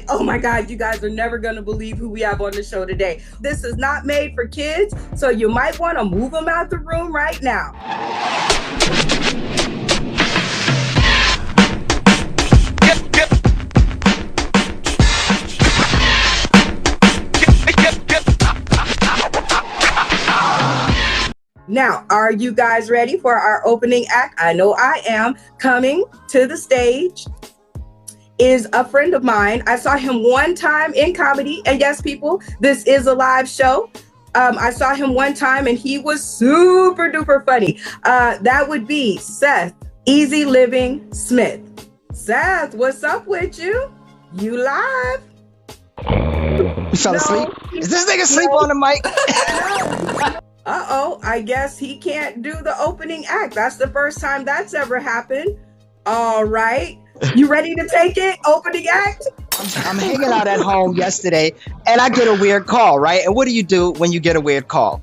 Oh my God, you guys are never going to believe who we have on the show today. This is not made for kids, so you might want to move them out the room right now. Now, are you guys ready for our opening act? I know I am. Coming to the stage is a friend of mine. I saw him one time in comedy. And yes, people, this is a live show. I saw him one time and he was super duper funny. That would be Seth, Easyliving Smith. Seth, what's up with you? You live? You fell asleep? Is this nigga sleep on the mic? Uh-oh, I guess he can't do the opening act. That's the first time that's ever happened. All right. You ready to take it? Opening act? I'm hanging out at home yesterday and I get a weird call, right? And what do you do when you get a weird call?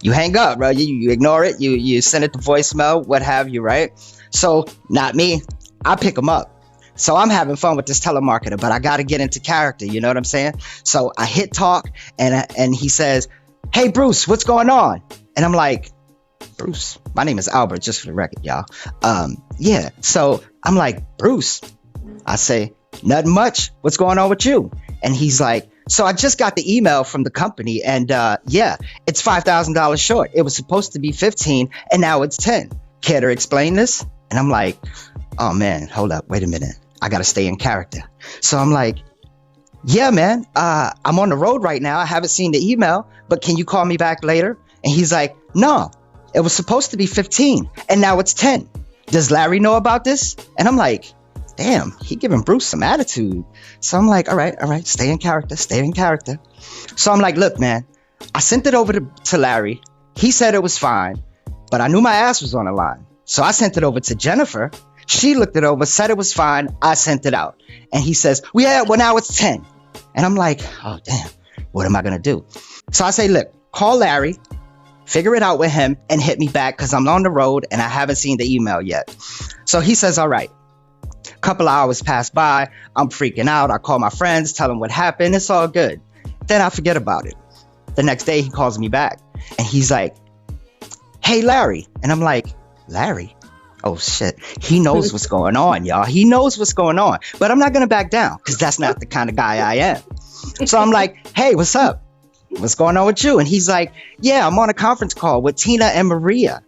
You hang up, right? You ignore it. You send it to voicemail, what have you, right? So not me. I pick them up. So I'm having fun with this telemarketer, but I got to get into character. You know what I'm saying? So I hit talk and he says, "Hey, Bruce, what's going on?" And I'm like, "Bruce, my name is Albert, just for the record, y'all." Yeah. So I'm like, "Bruce," I say, "Nothing much. What's going on with you?" And he's like, "So I just got the email from the company and yeah, it's $5,000 short. It was supposed to be 15 and now it's 10. Care to explain this?" And I'm like, "Oh man, hold up. Wait a minute. I got to stay in character." So I'm like, "Yeah, man, I'm on the road right now. I haven't seen the email, but can you call me back later?" And he's like, "No, it was supposed to be 15 and now it's 10. Does Larry know about this?" And I'm like, damn, he giving Bruce some attitude. So I'm like, all right, stay in character. So I'm like, "Look, man, I sent it over to Larry. He said it was fine, but I knew my ass was on the line. So I sent it over to Jennifer. She looked it over, said it was fine. I sent it out." And he says, well, now it's 10. And I'm like, oh, damn, what am I going to do? So I say, "Look, call Larry, figure it out with him and hit me back because I'm on the road and I haven't seen the email yet." So he says, all right. A couple of hours pass by. I'm freaking out. I call my friends, tell them what happened. It's all good. Then I forget about it. The next day he calls me back and he's like, "Hey, Larry." And I'm like, "Larry? Oh shit, he knows what's going on, y'all. He knows what's going on, but I'm not going to back down because that's not the kind of guy I am." So I'm like, "Hey, what's up? What's going on with you?" And he's like, "Yeah, I'm on a conference call with Tina and Maria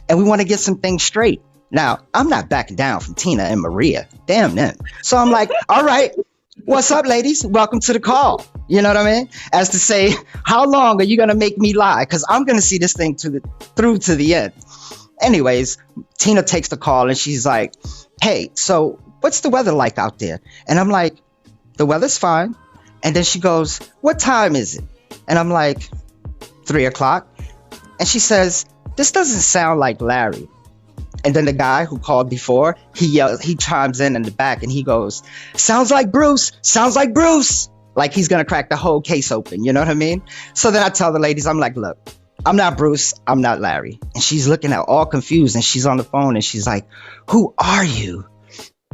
and we want to get some things straight." Now, I'm not backing down from Tina and Maria. Damn them. So I'm like, all right, what's up, ladies? Welcome to the call. You know what I mean? As to say, how long are you going to make me lie? Because I'm going to see this thing through to the end. Anyways, Tina takes the call and she's like, "Hey, so what's the weather like out there?" And I'm like, "The weather's fine." And then she goes, "What time is it?" And I'm like, 3:00. And she says, "This doesn't sound like Larry." And then the guy who called before, he chimes in the back and he goes, "Sounds like Bruce, sounds like Bruce." Like he's going to crack the whole case open. You know what I mean? So then I tell the ladies, I'm like, "Look, I'm not Bruce. I'm not Larry." And she's looking at all confused and she's on the phone and she's like, "Who are you?"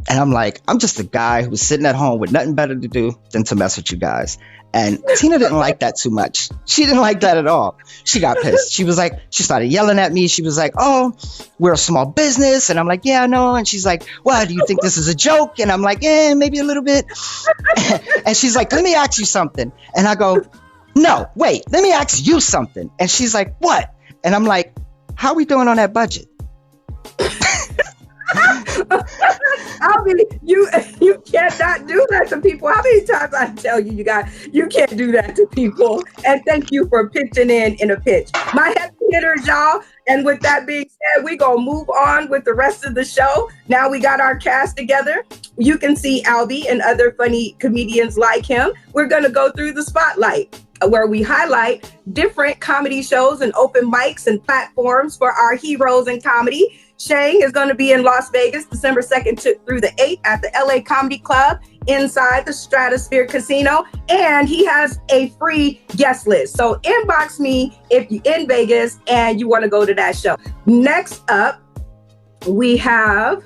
And I'm like, "I'm just a guy who was sitting at home with nothing better to do than to mess with you guys." And Tina didn't like that too much. She didn't like that at all. She got pissed. She was like, she started yelling at me. She was like, "Oh, we're a small business." And I'm like, "Yeah, I know." And she's like, "What, do you think this is a joke?" And I'm like, "Yeah, maybe a little bit." And she's like, "Let me ask you something." And I go, "No, wait, let me ask you something." And she's like, "What?" And I'm like, "How we doing on that budget?" Albee, you cannot do that to people. How many times I tell you, you can't do that to people. And thank you for pitching in a pitch. My heavy hitters, y'all. And with that being said, we gonna move on with the rest of the show. Now we got our cast together. You can see Albee and other funny comedians like him. We're gonna go through the spotlight, where we highlight different comedy shows and open mics and platforms for our heroes in comedy. Shane is going to be in Las Vegas, December 2nd through the 8th at the LA Comedy Club inside the Stratosphere Casino. And he has a free guest list. So inbox me if you're in Vegas and you want to go to that show. Next up, we have,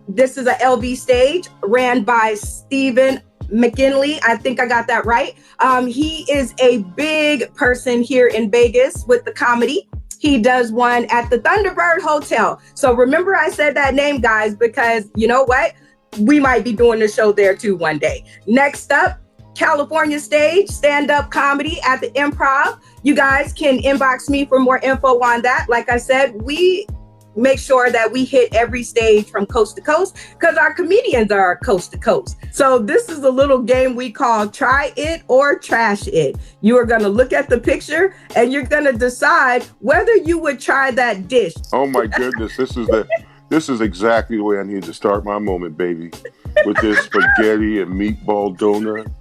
this is a LB stage ran by Stephen McKinley. I think I got that right. He is a big person here in Vegas with the comedy. He does one at the Thunderbird Hotel. So remember I said that name, guys, because you know what? We might be doing the show there too one day. Next up, California Stage, stand-up comedy at the Improv. You guys can inbox me for more info on that. Like I said, we make sure that we hit every stage from coast to coast because our comedians are coast to coast. So this is a little game we call Try It or Trash It. You are going to look at the picture and you're going to decide whether you would try that dish. Oh my goodness, this is exactly the way I need to start my moment, baby. With this spaghetti and meatball donut.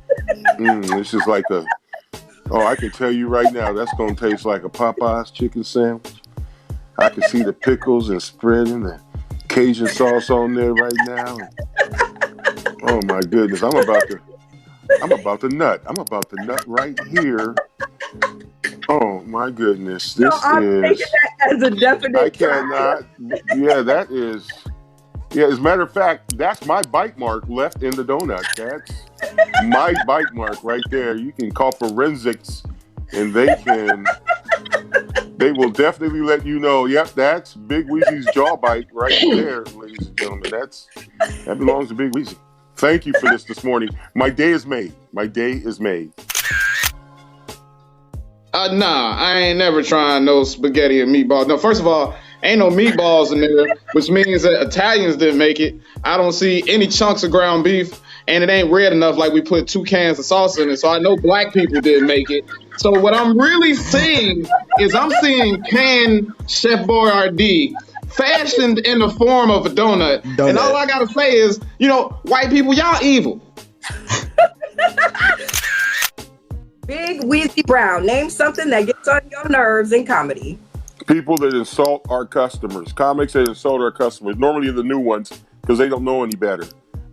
This is like I can tell you right now, that's going to taste like a Popeye's chicken sandwich. I can see the pickles and spreading the Cajun sauce on there right now. Oh my goodness, I'm about to nut. I'm about to nut right here. Oh my goodness, this I'm taking that as a definite. I cannot. Yeah, that is. Yeah, as a matter of fact, that's my bite mark left in the donut. That's my bite mark right there. You can call forensics, and they will definitely let you know. Yep, that's BiggWeezy's jaw bite right there, ladies and gentlemen. That belongs to BiggWeezy. Thank you for this morning. My day is made. My day is made. Nah, I ain't never trying no spaghetti and meatballs. No, first of all, ain't no meatballs in there, which means that Italians didn't make it. I don't see any chunks of ground beef, and it ain't red enough like we put 2 cans of sauce in it, so I know black people didn't make it. So what I'm really seeing is I'm seeing canned Chef Boyardee fashioned in the form of a donut. And all I gotta say is, white people, y'all evil. BiggWeezy Brown, name something that gets on your nerves in comedy. People that insult our customers, comics that insult our customers, normally the new ones because they don't know any better.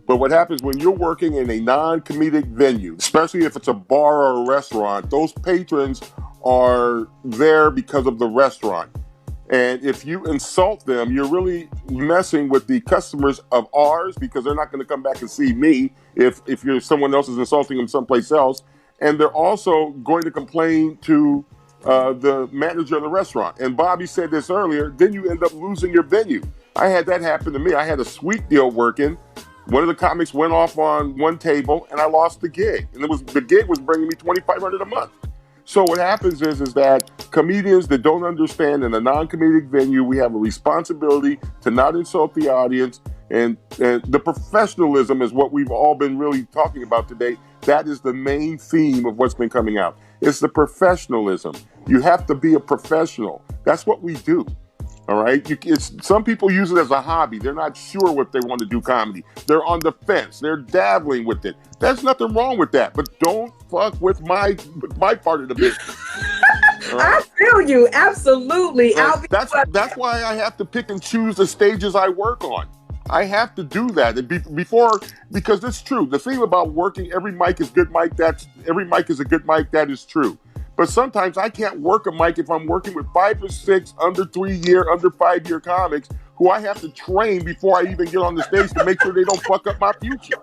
But what happens when you're working in a non-comedic venue, especially if it's a bar or a restaurant, those patrons are there because of the restaurant. And if you insult them, you're really messing with the customers of ours because they're not going to come back and see me if someone else is insulting them someplace else. And they're also going to complain to the manager of the restaurant. And Bobby said this earlier, then you end up losing your venue. I had that happen to me. I had a sweet deal working. One of the comics went off on one table and I lost the gig. And the gig was bringing me $2,500 a month. So what happens is that comedians that don't understand in a non-comedic venue, we have a responsibility to not insult the audience. And the professionalism is what we've all been really talking about today. That is the main theme of what's been coming out. It's the professionalism. You have to be a professional. That's what we do. All right. Some people use it as a hobby. They're not sure what they want to do comedy. They're on the fence. They're dabbling with it. There's nothing wrong with that. But don't fuck with my part of the business. Right? I feel you. Absolutely. That's why I have to pick and choose the stages I work on. I have to do that because it's true. The thing about working, every mic is good mic. Every mic is a good mic. That is true. But sometimes I can't work a mic if I'm working with 5 or 6 under 5-year comics who I have to train before I even get on the stage to make sure they don't fuck up my future.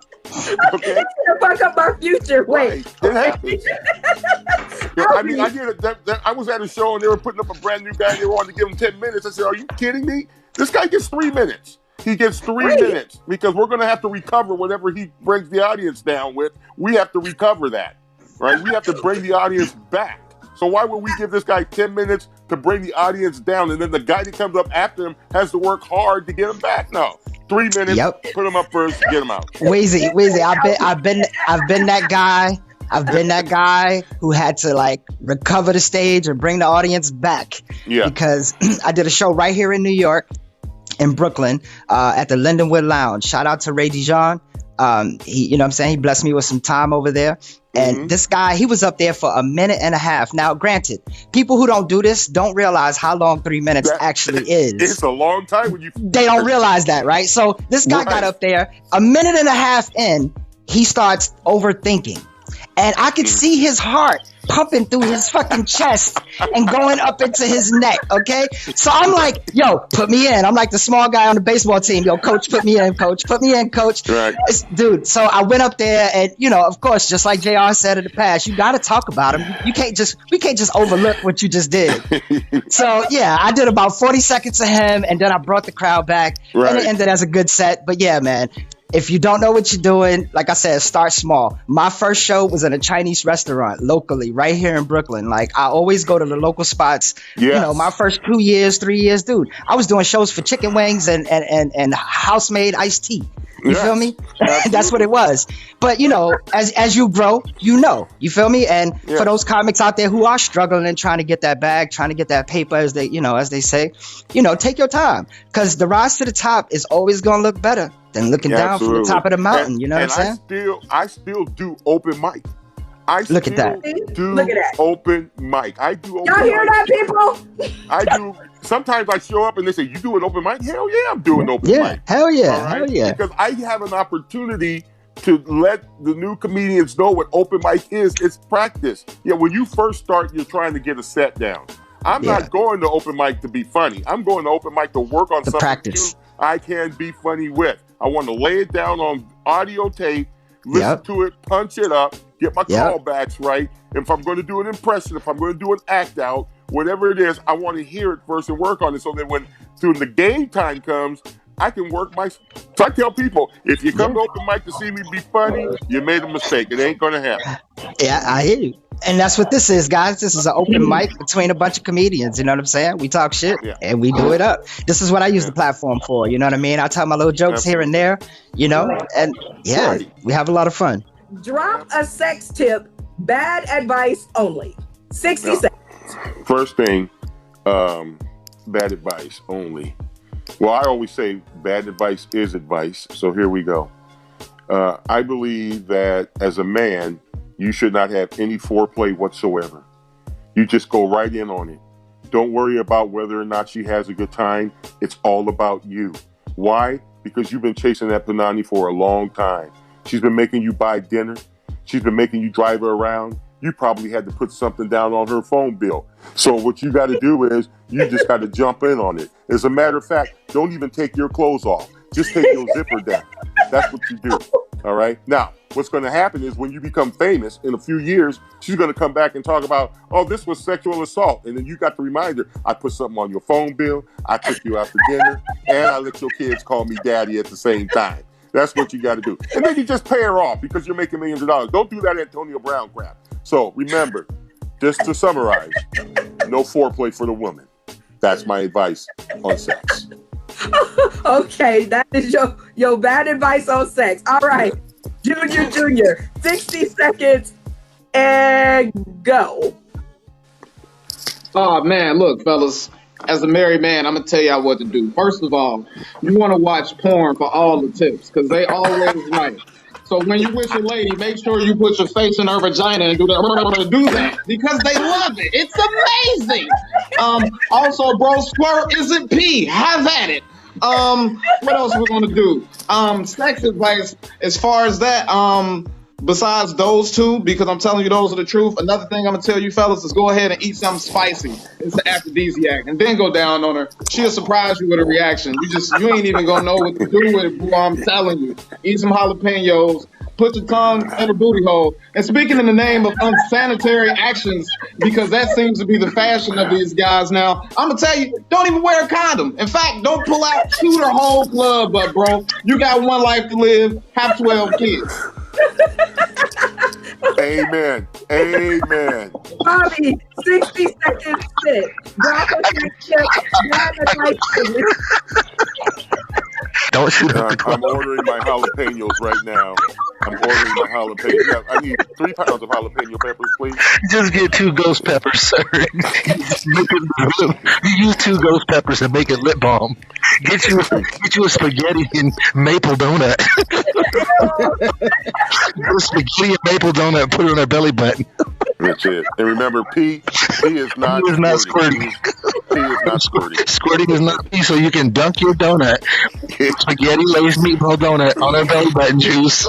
Okay? Fuck up our future. Wait. Right. It happens. I was at a show and they were putting up a brand new guy. They wanted to give him 10 minutes. I said, "Are you kidding me? This guy gets 3 minutes." He gets 3 minutes because we're going to have to recover whatever he brings the audience down with. We have to recover that, right? We have to bring the audience back. So why would we give this guy 10 minutes to bring the audience down, and then the guy that comes up after him has to work hard to get him back? No, 3 minutes. Put him up first, get him out. Weezy, I've been that guy. I've been that guy who had to recover the stage and bring the audience back. Yeah. Because I did a show right here in New York. In Brooklyn, at the Lindenwood Lounge. Shout out to Ray Dijon. He blessed me with some time over there. And this guy, he was up there for 1.5 minutes. Now, granted, people who don't do this don't realize how long 3 minutes actually is. It's a long time when they don't realize that, right? So this guy got up there 1.5 minutes in, he starts overthinking. And I could see his heart pumping through his fucking chest and going up into his neck, okay? So I'm like, yo, put me in. I'm like the small guy on the baseball team. Yo, coach, put me in, coach. Put me in, coach. Right. Dude, so I went up there and, of course, just like JR said in the past, you got to talk about him. We can't just overlook what you just did. So, yeah, I did about 40 seconds of him, and then I brought the crowd back, and it ended as a good set. But, yeah, man, if you don't know what you're doing, like I said, start small. My first show was in a Chinese restaurant locally, right here in Brooklyn. Like, I always go to the local spots. Yes. My first 2 years, 3 years, dude, I was doing shows for chicken wings and house-made iced tea. You feel me? That's what it was. But, as you grow, you feel me? And for those comics out there who are struggling and trying to get that bag, trying to get that paper, as they say, take your time, because the rise to the top is always going to look better than looking down from the top of the mountain. You know what I'm saying? I still do open mic. Look at that. Open mic. I do open mic. Y'all hear that, people? I do. Sometimes I show up and they say, "You do an open mic?" Hell yeah, I'm doing open mic. Hell yeah. Right? Hell yeah. Because I have an opportunity to let the new comedians know what open mic is. It's practice. Yeah, when you first start, you're trying to get a set down. I'm not going to open mic to be funny. I'm going to open mic to work on something practice I can be funny with. I want to lay it down on audio tape, listen to it, punch it up, get my callbacks right. If I'm going to do an impression, if I'm going to do an act out, whatever it is, I want to hear it first and work on it, so that when the game time comes, I can work my... So I tell people, if you come to open mic to see me be funny, you made a mistake. It ain't going to happen. Yeah, I hear you. And that's what this is, guys. This is an open mic between a bunch of comedians. You know what I'm saying? We talk shit and we do it up. This is what I use the platform for. You know what I mean? I tell my little jokes here and there, and we have a lot of fun. Drop a sex tip, bad advice only. 60 seconds. First thing, bad advice only. Well, I always say bad advice is advice. So here we go. I believe that as a man, you should not have any foreplay whatsoever. You just go right in on it. Don't worry about whether or not she has a good time. It's all about you. Why? Because you've been chasing that Panani for a long time. She's been making you buy dinner. She's been making you drive her around. You probably had to put something down on her phone bill. So what you got to do is you just got to jump in on it. As a matter of fact, don't even take your clothes off. Just take your zipper down. That's what you do. All right. Now, what's going to happen is when you become famous in a few years, she's going to come back and talk about, oh, this was sexual assault. And then you got the reminder, I put something on your phone bill, I took you out to dinner, and I let your kids call me daddy at the same time. That's what you got to do. And then you just pay her off because you're making millions of dollars. Don't do that Antonio Brown crap. So remember, just to summarize, no foreplay for the woman. That's my advice on sex. Okay, that is your bad advice on sex. All right, Junior, 60 seconds and go. Oh man, look, fellas. As a married man, I'm gonna tell y'all what to do. First of all, you want to watch porn for all the tips because they always right. So when you with your lady, make sure you put your face in her vagina and do that because they love it. It's amazing. Also, bro, squirt isn't pee. Have at it. What else we're gonna do? Sex advice as far as that. Besides those two, because I'm telling you those are the truth. Another thing I'm gonna tell you fellas is go ahead and eat something spicy. It's an aphrodisiac, and then go down on her. She'll surprise you with a reaction. You ain't even gonna know what to do with it, bro. I'm telling you. Eat some jalapenos. Put your tongue in a booty hole. And speaking in the name of unsanitary actions, because that seems to be the fashion of these guys now, I'm gonna tell you, don't even wear a condom. In fact, don't pull out, shoot her whole club up, bro. You got one life to live. Have 12 kids. Amen. Bobby, 60 seconds sit. Drop a sex tip, bad advice only. Don't shoot up the club. I'm ordering my jalapenos right now. Yeah, I need 3 pounds of jalapeno peppers, please. Just get 2 ghost peppers, sir. Use 2 ghost peppers and make it lip balm. Get you a spaghetti and maple donut. Get a spaghetti and maple donut and put it on her belly button. That's it. And remember, pee is not squirting. Pee is not squirting. Squirting is not pee, so you can dunk your donut. Spaghetti laced meatball donut on her belly button juice.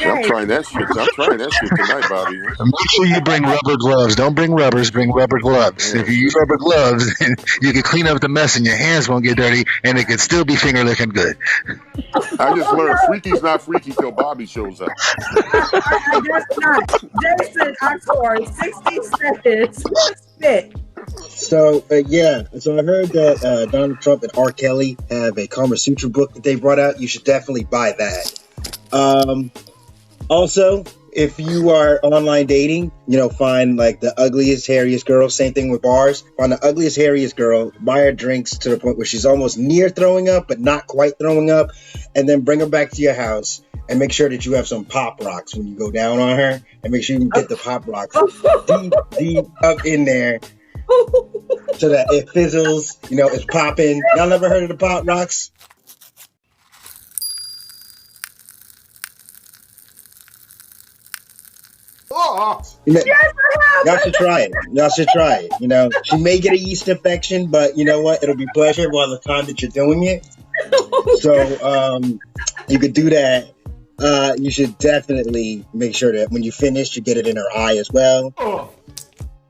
I'm trying that shit. I'm trying that shit tonight, Bobby. Make sure you bring rubber gloves. Don't bring rubbers. Bring rubber gloves. If you use rubber gloves, you can clean up the mess, and your hands won't get dirty, and it can still be finger licking good. I just learned freaky's not freaky till Bobby shows up. I guess not. Jason Oxford, 60 seconds. Spit. So so I heard that Donald Trump and R. Kelly have a Kama Sutra book that they brought out. You should definitely buy that. Also, if you are online dating, find like the ugliest, hairiest girl. Same thing with bars. Find the ugliest, hairiest girl. Buy her drinks to the point where she's almost near throwing up, but not quite throwing up, and then bring her back to your house. And make sure that you have some pop rocks when you go down on her, and make sure you can get the pop rocks deep up in there. So that it fizzles, it's popping. Y'all never heard of the pop rocks? Yes, I have. Y'all should try it. She may get a yeast infection, but you know what? It'll be pleasurable all the time that you're doing it. So you could do that. You should definitely make sure that when you finish, you get it in her eye as well.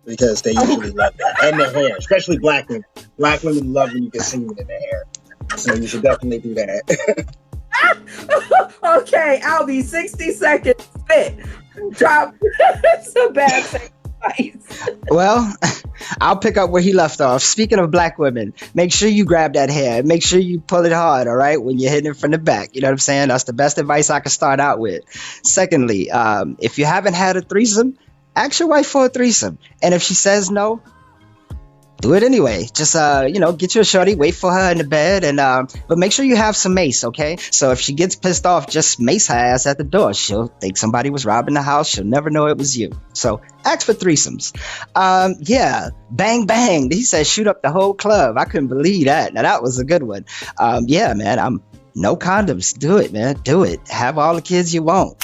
Because they usually love that. And their hair, especially black women. Black women love when you can see it in their hair. So you should definitely do that. Okay, Albee, 60 seconds. Spit. Drop some bad advice. Well, I'll pick up where he left off. Speaking of black women, make sure you grab that hair. Make sure you pull it hard, all right, when you're hitting it from the back. You know what I'm saying? That's the best advice I can start out with. Secondly, if you haven't had a threesome, ask your wife for a threesome. And if she says no, do it anyway. Just, get you a shorty, wait for her in the bed, and but make sure you have some mace, okay? So if she gets pissed off, just mace her ass at the door. She'll think somebody was robbing the house. She'll never know it was you. So ask for threesomes. Bang, bang. He said shoot up the whole club. I couldn't believe that. Now, that was a good one. Man, no condoms. Do it, man. Do it. Have all the kids you want.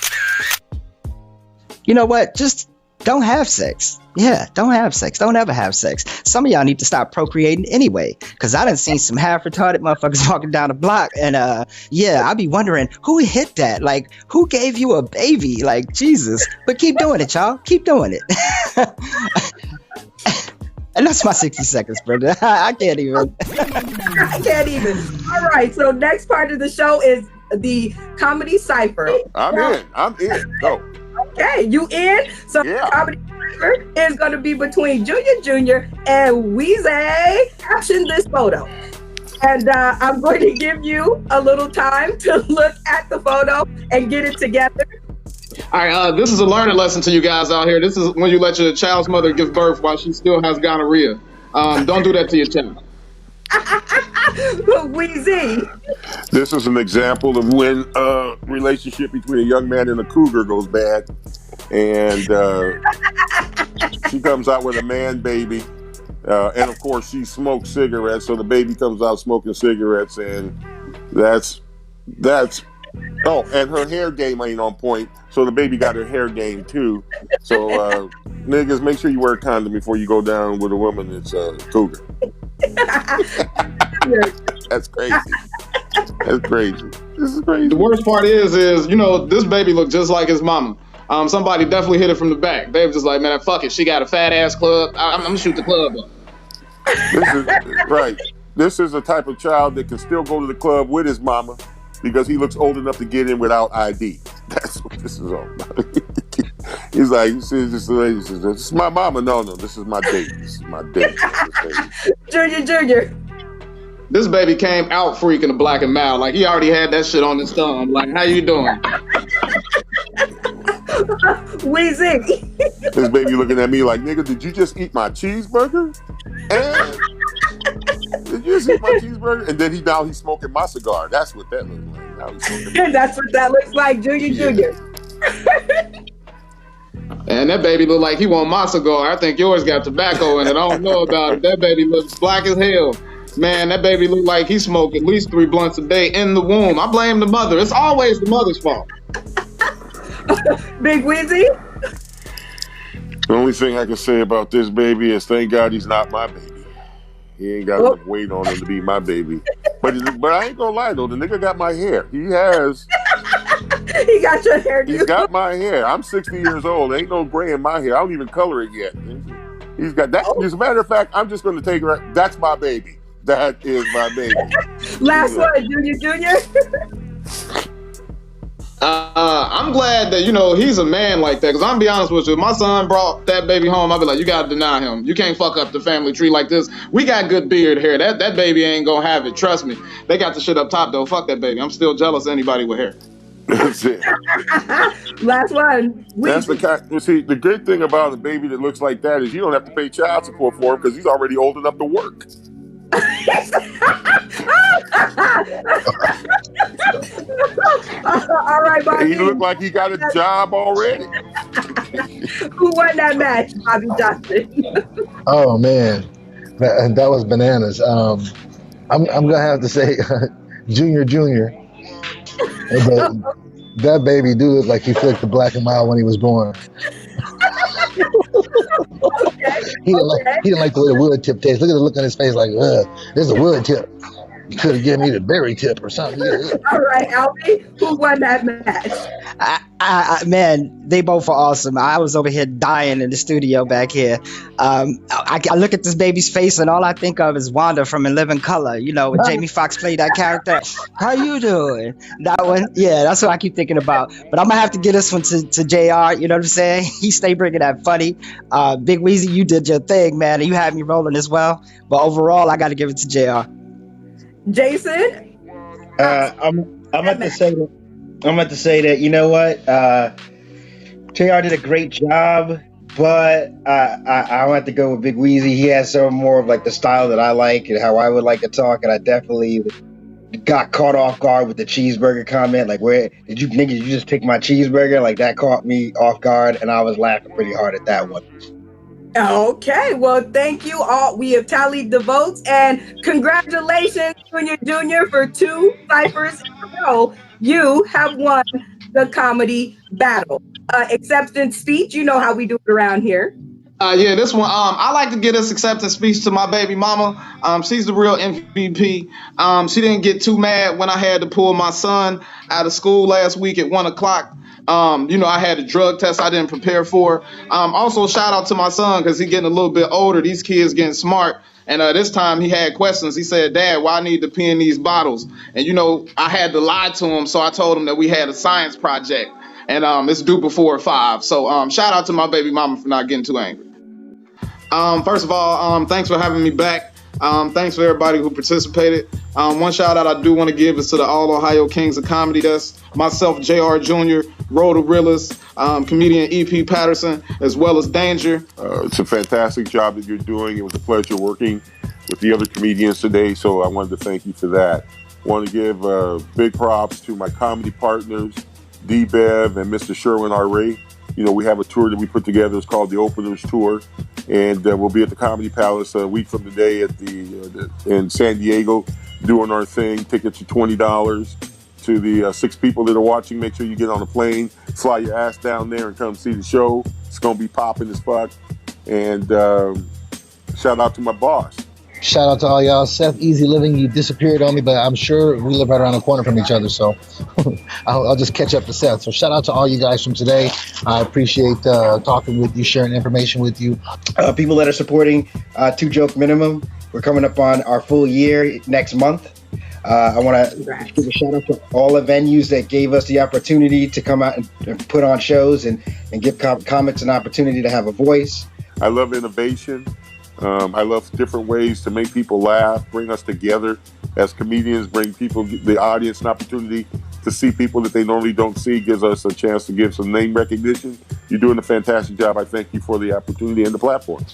You know what? Just don't have sex. Yeah, don't have sex. Don't ever have sex. Some of y'all need to stop procreating anyway, because I done seen some half-retarded motherfuckers walking down the block, and I be wondering, who hit that? Like, who gave you a baby? Like, Jesus. But keep doing it, y'all. Keep doing it. And that's my 60 seconds, Brenda. I can't even. All right, so next part of the show is the comedy Cypher. I'm in. Go. Okay, you in? So comedy Cypher is going to be between Junior and Weezy. Caption this photo. And I'm going to give you a little time to look at the photo and get it together. All right, this is a learning lesson to you guys out here. This is when you let your child's mother give birth while she still has gonorrhea. Don't do that to your child. Weezy. This is an example of when a relationship between a young man and a cougar goes bad, and she comes out with a man baby, and of course she smokes cigarettes, so the baby comes out smoking cigarettes, and that's oh, and her hair game ain't on point, so the baby got her hair game too. So niggas, make sure you wear a condom before you go down with a woman that's a cougar. That's crazy. That's crazy. This is crazy. The worst part is this baby looked just like his mama. Somebody definitely hit it from the back. They was just like, man, fuck it. She got a fat ass club. I'm gonna shoot the club up. This is right. This is a type of child that can still go to the club with his mama because he looks old enough to get in without ID. That's what this is all about. He's like, this is my mama. No, this is my date. This is my date. Junior. This baby came out freaking the black and mild. Like, he already had that shit on his thumb. Like, how you doing? Weezy. This baby looking at me like, nigga, did you just eat my cheeseburger? Did you just eat my cheeseburger? And then now he's smoking my cigar. That's what that looks like. Now he's smoking That's what that looks like, Junior. And that baby look like he want my cigar. I think yours got tobacco in it. I don't know about it. That baby looks black as hell. Man, that baby look like he smoked at least 3 blunts a day in the womb. I blame the mother. It's always the mother's fault. BiggWeezy. The only thing I can say about this baby is thank God he's not my baby. He ain't got enough weight on him to be my baby. But I ain't gonna lie though, the nigga got my hair. He has He got your hair. He's got my hair. I'm 60 years old. Ain't no gray in my hair. I don't even color it yet. He's got that. As a matter of fact, I'm just going to take her. That's my baby. That is my baby. Last one, Junior. I'm glad that he's a man like that. Because I'm gonna be honest with you, if my son brought that baby home, I'd be like, you gotta deny him. You can't fuck up the family tree like this. We got good beard hair. That baby ain't gonna have it. Trust me. They got the shit up top though. Fuck that baby. I'm still jealous of anybody with hair. That's it. Last one. That's the kind. See, the great thing about a baby that looks like that is you don't have to pay child support for him because he's already old enough to work. All right, Bobby. He looked like he got a job already. Who won that match, Bobby Johnson? Oh man, that was bananas. I'm gonna have to say, Junior. But that baby do look like he flicked the black and mild when he was born. He didn't like the way the wood tip tastes. Look at the look on his face, like, there's a wood tip. You could have given me the berry tip or something. All right, Albee, who won that match? Man, they both were awesome. I was over here dying in the studio back here. I look at this baby's face and all I think of is Wanda from In Living Color. When Jamie Foxx played that character. How you doing? That one, yeah, that's what I keep thinking about. But I'm gonna have to give this one to JR. You know what I'm saying? He stayed bringing that funny. BiggWeezy, you did your thing, man, and you had me rolling as well. But overall, I got to give it to JR. Jason, I'm about to say that. You know what? JR did a great job, but I want to go with BiggWeezy. He has some more of like the style that I like and how I would like to talk, and I definitely got caught off guard with the cheeseburger comment. Like, where did you just take my cheeseburger? Like, that caught me off guard, and I was laughing pretty hard at that one. Okay, well, thank you all. We have tallied the votes, and congratulations, Junior, for 2 Cyphers in a row. You have won the comedy battle. Acceptance speech, you know how we do it around here. Yeah, this one. I like to give this acceptance speech to my baby mama. She's the real MVP. She didn't get too mad when I had to pull my son out of school last week at 1:00. I had a drug test I didn't prepare for. Also, shout out to my son because he's getting a little bit older. These kids getting smart. And this time he had questions. He said, Dad, why I need to pee in these bottles? And, I had to lie to him. So I told him that we had a science project. And it's due before 5. So shout out to my baby mama for not getting too angry. First of all, thanks for having me back. Thanks for everybody who participated. One shout out I do want to give is to the All Ohio Kings of Comedy. That's myself, JR Jr., Rhoda Rillis, comedian E.P. Patterson, as well as Danger. It's a fantastic job that you're doing. It was a pleasure working with the other comedians today, so I wanted to thank you for that. I want to give big props to my comedy partners, D-Bev and Mr. Sherwin R. Ray. We have a tour that we put together. It's called the Openers Tour, and we'll be at the Comedy Palace a week from today at in San Diego doing our thing. Tickets are $20. To the 6 people that are watching, make sure you get on a plane, fly your ass down there and come see the show. It's going to be popping as fuck. And shout out to my boss. Shout out to all y'all. Seth, Easyliving, you disappeared on me, but I'm sure we live right around the corner from each other, so I'll just catch up to Seth. So shout out to all you guys from today. I appreciate talking with you, sharing information with you. People that are supporting 2 Joke Minimum, we're coming up on our full year next month. I want to give a shout out to all the venues that gave us the opportunity to come out and put on shows and give comics an opportunity to have a voice. I love innovation. I love different ways to make people laugh, bring us together as comedians, bring people, the audience, an opportunity to see people that they normally don't see, gives us a chance to give some name recognition. You're doing a fantastic job. I thank you for the opportunity and the platform.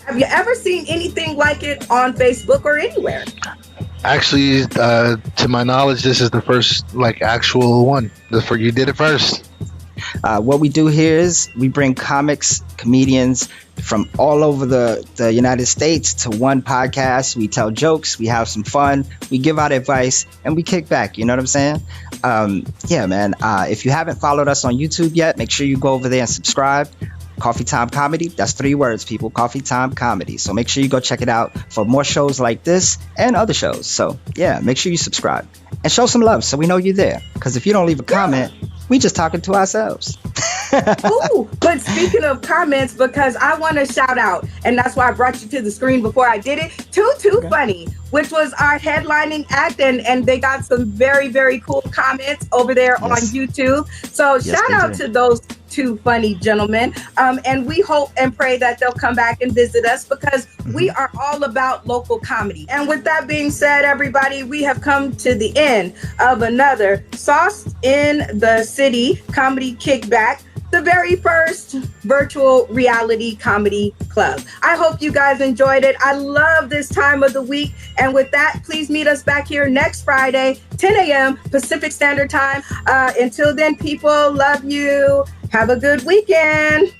Have you ever seen anything like it on Facebook or anywhere? Actually, to my knowledge, this is the first actual one. You did it first. What we do here is we bring comics, comedians from all over the United States to one podcast. We tell jokes, we have some fun, we give out advice, and we kick back. You know what I'm saying? Yeah, man. If you haven't followed us on YouTube yet, make sure you go over there and subscribe. Coffee Time Comedy. That's 3 words, people. Coffee Time Comedy. So make sure you go check it out for more shows like this and other shows. So yeah, make sure you subscribe and show some love so we know you're there. Because if you don't leave a comment, We just talking to ourselves. Ooh, but speaking of comments, because I want to shout out, and that's why I brought you to the screen before I did it, Too Funny, which was our headlining act, and they got some very, very cool comments over there on YouTube. So shout out to those two funny gentlemen. And we hope and pray that they'll come back and visit us, because we are all about local comedy. And with that being said, everybody, we have come to the end of another Sauce in the City comedy kickback, the very first virtual reality comedy club. I hope you guys enjoyed it. I love this time of the week. And with that, please meet us back here next Friday, 10 a.m. Pacific Standard Time. Until then, people, love you. Have a good weekend.